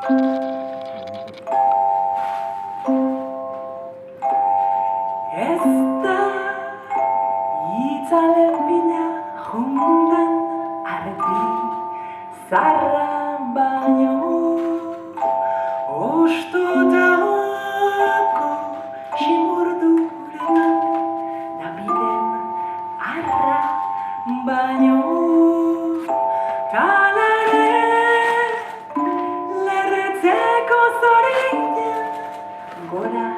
Ez da itzalen pila juntan ardi zarra baino ostotako simurduretan dabiden arra baino talare lerretzeko zorina gora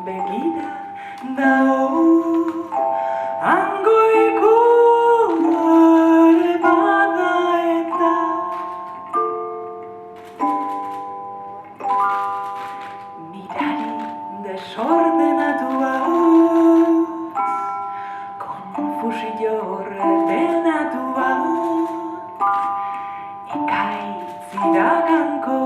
begira dao hango ikure bada eta mirari desordenatua konfusio ordenatua ekaitz iraganko